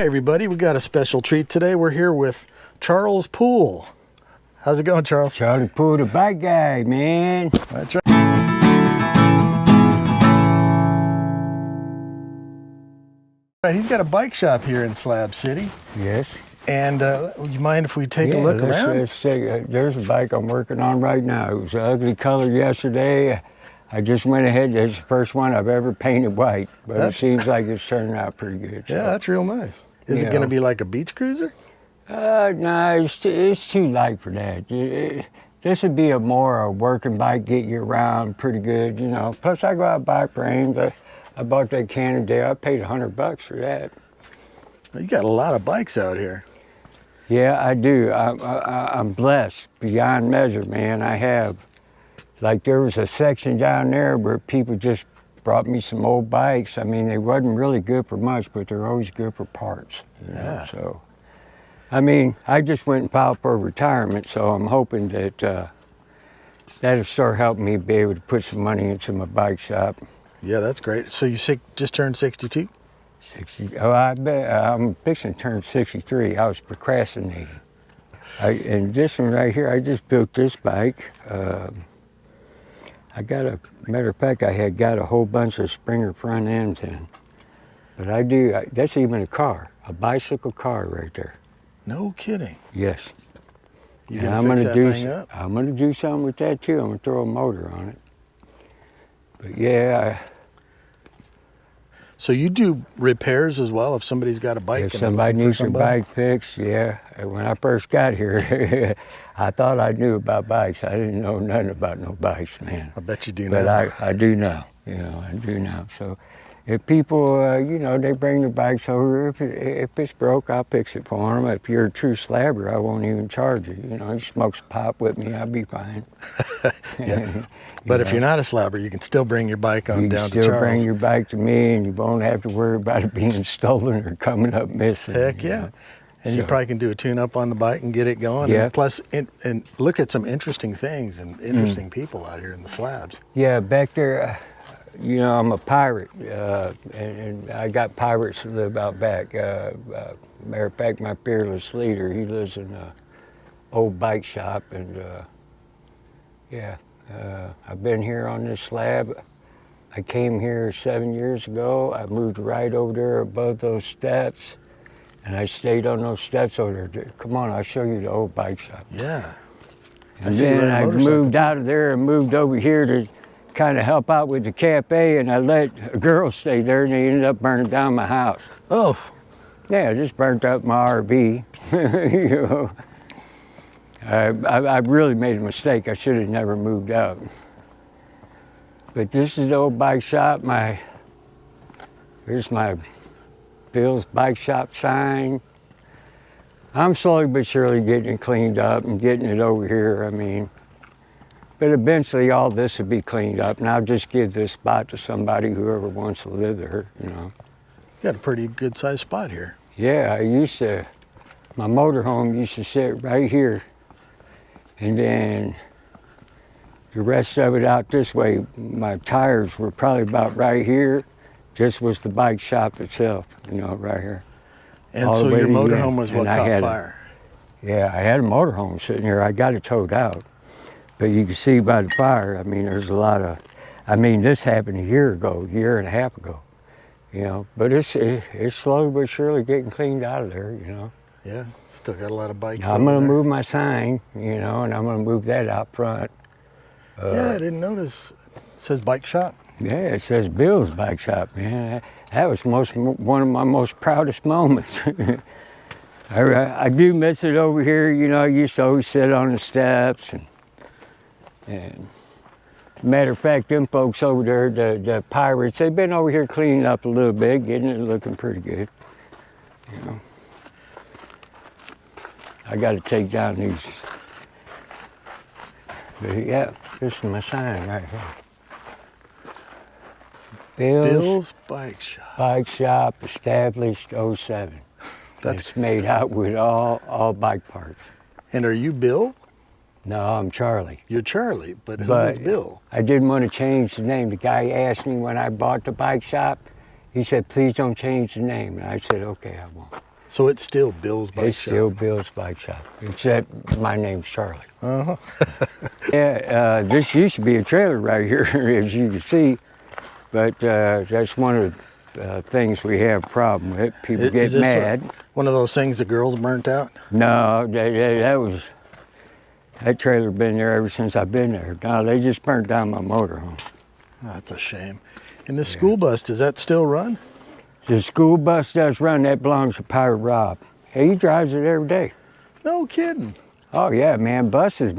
Hey everybody, we got a special treat today. We're here with Charles Poole. How's it going, Charles? Charlie Poole, the bike guy, man. That's right. He's got a bike shop here in Slab City. Yes. And would you mind if we take a look around? Let's take, there's a bike I'm working on right now. It was an ugly color yesterday. I just went ahead. It's the first one I've ever painted white, but it seems like it's turning out pretty good. Yeah, that's real nice. Is it going to be like a beach cruiser? No, it's too light for that. This would be a working bike, get you around pretty good, you know. Plus, I go out bike frames. I bought that Cannondale. I paid $100 for that. You got a lot of bikes out here. Yeah, I do. I'm blessed beyond measure, man. I have. Like, there was a section down there where people just brought me some old bikes. I mean, they wasn't really good for much, but they're always good for parts. You know? So, I mean, I just went and filed for retirement, so I'm hoping that that'll start helping me be able to put some money into my bike shop. Yeah, that's great. So you just turned 62? 60. Oh, I bet I'm fixing to turn 63. I was procrastinating. And this one right here, I just built this bike. I got matter of fact, I had got a whole bunch of Springer front ends in. But that's even a car, a bicycle car right there. No kidding. Yes. You gonna fix that thing up? I'm gonna do something with that too. I'm gonna throw a motor on it. But yeah. So you do repairs as well if somebody's got a bike? If somebody needs their bike fixed, yeah. When I first got here, I thought I knew about bikes. I didn't know nothing about no bikes, man. I bet you do now. But I do now, you know, I do now. So if people, you know, they bring their bikes over, if it's broke, I'll fix it for them. If you're a true slabber, I won't even charge you. You know, you smoke some pot with me, I'll be fine. Yeah. But if you're not a slabber, you can still bring your bike on down to Charles. You can still bring your bike to me, and you won't have to worry about it being stolen or coming up missing. Heck yeah. Know? And you probably can do a tune-up on the bike and get it going. Yeah. And plus, and look at some interesting things and interesting people out here in the slabs. Yeah, back there, you know, I'm a pirate, and I got pirates that live out back. Matter of fact, my fearless leader, he lives in an old bike shop, and yeah. I've been here on this slab. I came here 7 years ago. I moved right over there above those steps, and I stayed on those steps over there. Come on, I'll show you the old bike shop. Yeah. And then I moved out of there and moved over here to kind of help out with the cafe, and I let a girl stay there, and they ended up burning down my house. Oh. Yeah, just burnt up my RV. You know. I really made a mistake. I should have never moved out. But this is the old bike shop. Here's my Bill's Bike Shop sign. I'm slowly but surely getting it cleaned up and getting it over here. I mean, but eventually all this will be cleaned up, and I'll just give this spot to somebody, whoever wants to live there, you know. You got a pretty good sized spot here. Yeah, my motorhome used to sit right here. And then the rest of it out this way, my tires were probably about right here. This was the bike shop itself, you know, right here. And so your motorhome was what caught fire? Yeah, I had a motorhome sitting here. I got it towed out. But you can see by the fire, I mean, there's a lot of, I mean, this happened a year and a half ago, you know. But it's slowly but surely getting cleaned out of there, you know. Yeah. Still got a lot of bikes. I'm going to move my sign, you know, and I'm going to move that out front. Yeah, I didn't notice. It says bike shop. Yeah, it says Bill's Bike Shop, man. That was one of my most proudest moments. I do miss it over here. You know, I used to always sit on the steps. And matter of fact, them folks over there, the pirates, they've been over here cleaning up a little bit, getting it looking pretty good, you know. I got to take down these. But yeah, this is my sign right here. Bill's Bike Shop. Bike Shop, established 07. It's made out with all bike parts. And are you Bill? No, I'm Charlie. You're Charlie, but who is Bill? I didn't want to change the name. The guy asked me when I bought the bike shop, he said, please don't change the name. And I said, okay, I won't. So it's still Bill's Bike It's Shop. still Bill's Bike Shop, except my name's Charlie. Uh-huh. Yeah, this used to be a trailer right here, as you can see, but that's one of the things we have a problem with. People Is get this mad. one of those things the girls burnt out? No, that trailer been there ever since I've been there. No, they just burnt down my motorhome. Oh, that's a shame. And this school bus, does that still run? The school bus does run, that belongs to Pirate Rob. He drives it every day. No kidding. Oh yeah, man, buses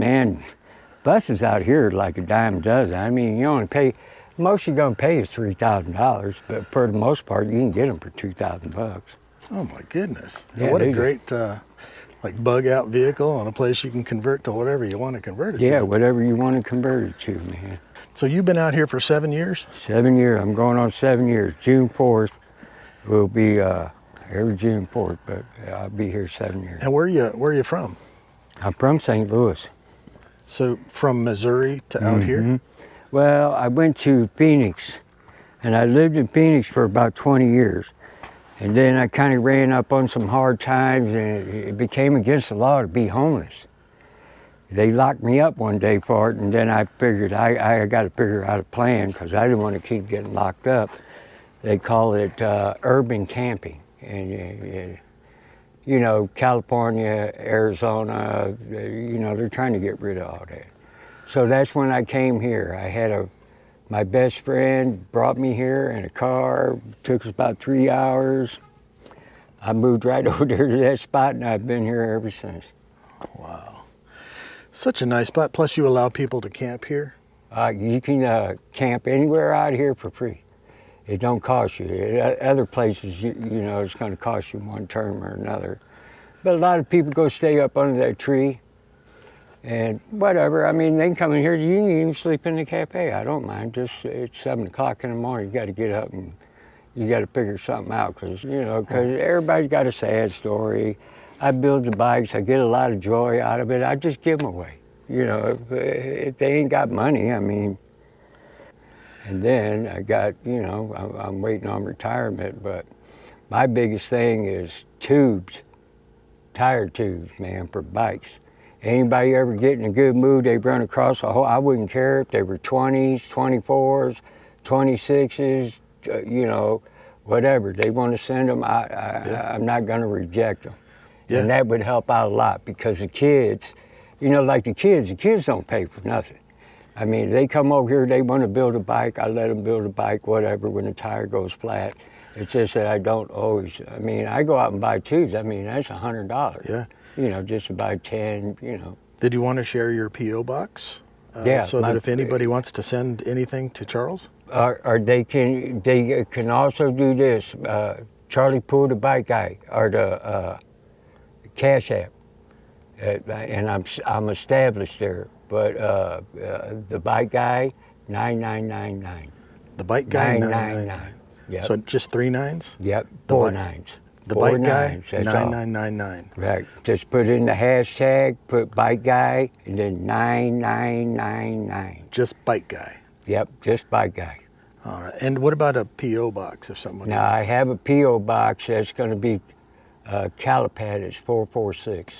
out here are like a dime a dozen. I mean, you only pay, most you're gonna pay is $3,000, but for the most part, you can get them for $2,000. Oh my goodness. Yeah, What a they do. great like bug out vehicle and a place you can convert to whatever you want to convert it Yeah, to. whatever you want to convert it to, man. So you've been out here for 7 years? 7 years, I'm going on 7 years. June 4th will be every June 4th, but I'll be here 7 years. And where are you from? I'm from St. Louis. So from Missouri to out here? Well, I went to Phoenix, and I lived in Phoenix for about 20 years. And then I kind of ran up on some hard times, and it became against the law to be homeless. They locked me up one day for it, and then I figured I got to figure out a plan because I didn't want to keep getting locked up. They call it urban camping, and you know, California, Arizona, you know, they're trying to get rid of all that. So that's when I came here. I had my best friend brought me here in a car. Took us about 3 hours. I moved right over there to that spot, and I've been here ever since. Wow. Such a nice spot. Plus you allow people to camp here? You can camp anywhere out here for free. It don't cost you. Other places, you know, it's going to cost you one term or another. But a lot of people go stay up under that tree and whatever. I mean, they can come in here. You can even sleep in the cafe. I don't mind. Just it's 7 o'clock in the morning. You got to get up and you got to figure something out because everybody's got a sad story. I build the bikes. I get a lot of joy out of it. I just give them away. You know, if they ain't got money, I mean. And then I got, you know, I'm waiting on retirement, but my biggest thing is tubes, tire tubes, man, for bikes. Anybody ever get in a good mood, they run across a whole, I wouldn't care if they were 20s, 24s, 26s, you know, whatever. They want to send them, I'm not going to reject them. Yeah. And that would help out a lot because the kids, you know, like the kids don't pay for nothing. I mean, they come over here, they want to build a bike, I let them build a bike, whatever, when the tire goes flat. It's just that I don't always, I mean, I go out and buy tubes, I mean, that's $100. Yeah. You know, just to buy 10, you know. Did you want to share your P.O. box? Yeah, So that if anybody wants to send anything to Charles? Or they can also do this, Charlie Poole, the bike guy, or the Cash App. And I'm established there. But the bike guy, 9999. The bike guy, 999. Yep. So just 3 nines? Yep, The 4 bike- nines. The 4 bike guy, nines, that's all. 9999. Right. Just put in the hashtag, put bike guy, and then 9999. Just bike guy. Yep, just bike guy. All right. And what about a P.O. box if someone Now wants I have a P.O. box that's going to be Calipat. It's 446.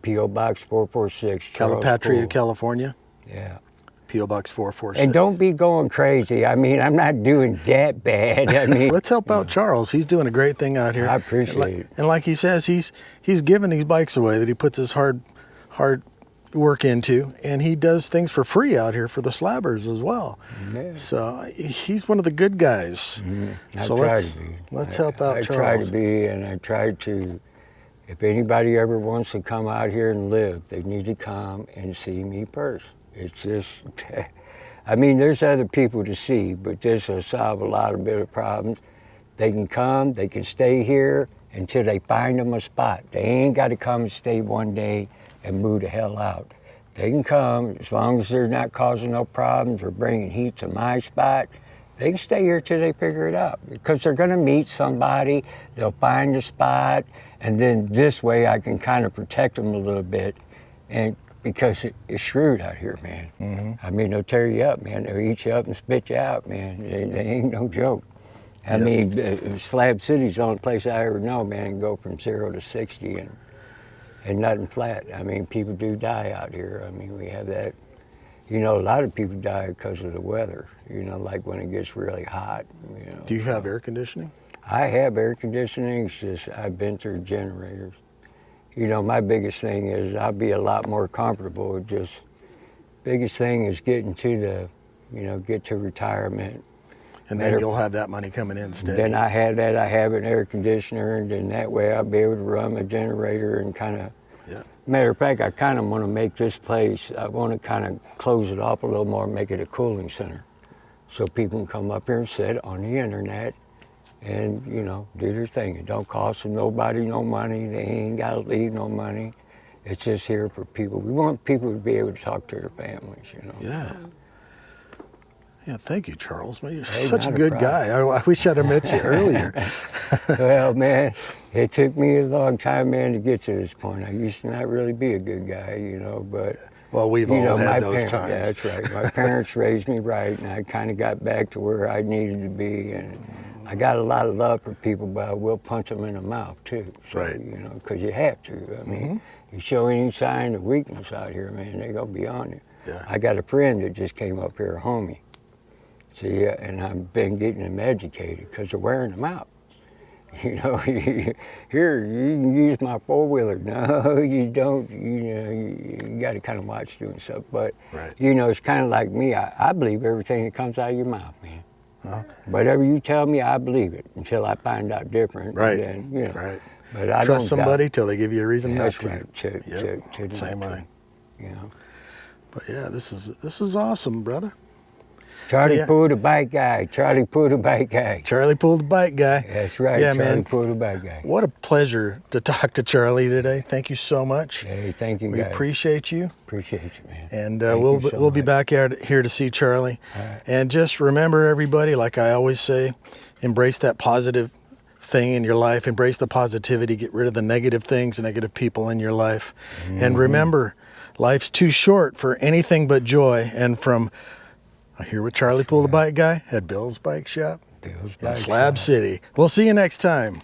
P.O. Box 446. Charles Calipatria, Poole. California, Yeah. P.O. Box 446. And don't be going crazy. I mean, I'm not doing that bad. I mean, Let's help out Charles. He's doing a great thing out here. I appreciate it. And like he says, he's giving these bikes away that he puts his hard work into, and he does things for free out here for the slabbers as well. Yeah. So he's one of the good guys. I So try let's to be. let's help out I Charles. try to be, and I try to. If anybody ever wants to come out here and live, they need to come and see me first. It's just, I mean, there's other people to see, but this will solve a lot of bit of problems. They can come, they can stay here until they find them a spot. They ain't got to come and stay one day and move the hell out. They can come, as long as they're not causing no problems or bringing heat to my spot, they can stay here till they figure it out because they're gonna meet somebody, they'll find a spot, and then this way I can kind of protect them a little bit, and because it's shrewd out here, man. I mean, they'll tear you up, man. They'll eat you up and spit you out, man. They ain't no joke. I mean, Slab City's the only place I ever know, man, can go from 0 to 60 and nothing flat. I mean, people do die out here. I mean, we have that. You know, a lot of people die because of the weather, you know, like when it gets really hot. You know. Do you have air conditioning? I have air conditioning, it's just I've been through generators. You know, my biggest thing is I'll be a lot more comfortable. Just biggest thing is getting to the, you know, get to retirement. And then you'll have that money coming in steady. Then I have that, I have an air conditioner, and then that way I'll be able to run my generator and kind of, matter of fact, I kind of want to make this place, I want to kind of close it off a little more, make it a cooling center. So people can come up here and sit on the internet and, you know, do their thing. It don't cost them nobody no money, they ain't got to leave no money. It's just here for people. We want people to be able to talk to their families, you know. Yeah. Yeah, thank you, Charles. Man, you're Hey, such a not a good problem. guy. I wish I'd have met you earlier. Well, man, it took me a long time, man, to get to this point. I used to not really be a good guy, you know, but Well, we've you all know, had my those parents, times. That's right. My parents raised me right, and I kind of got back to where I needed to be. And I got a lot of love for people, but I will punch them in the mouth too. So, Right. you know, because you have to. I mean, you show any sign of weakness out here, man, they're gonna be on you. Yeah. I got a friend that just came up here, a homie. See, and I've been getting them educated because they're wearing them out. You know, here, you can use my four-wheeler. No, you don't. You know, you got to kind of watch doing stuff. But, Right. you know, it's kind of like me. I believe everything that comes out of your mouth, man. Whatever you tell me, I believe it until I find out different. Right. And then, you know, Right. But I Trust don't somebody doubt. till they give you a reason not That's to. right. To Same not to, way. You know. But yeah, this is awesome, brother. Charlie Yeah. Poole, the bike guy. Charlie Poole, the bike guy. Charlie pulled the bike guy. That's right. Yeah, Charlie man. Poole, the bike guy. What a pleasure to talk to Charlie today. Thank you so much. Hey, thank you, We guys. appreciate you. Appreciate you, man. And Thank we'll you so we'll be much. back here to see Charlie. All right. And just remember, everybody, like I always say, embrace that positive thing in your life. Embrace the positivity. Get rid of the negative things, the negative people in your life. And remember, life's too short for anything but joy. And from here with Charlie Poole, the bike guy, at Bill's Bike Shop Bill's in Bike Slab Shop. City. We'll see you next time.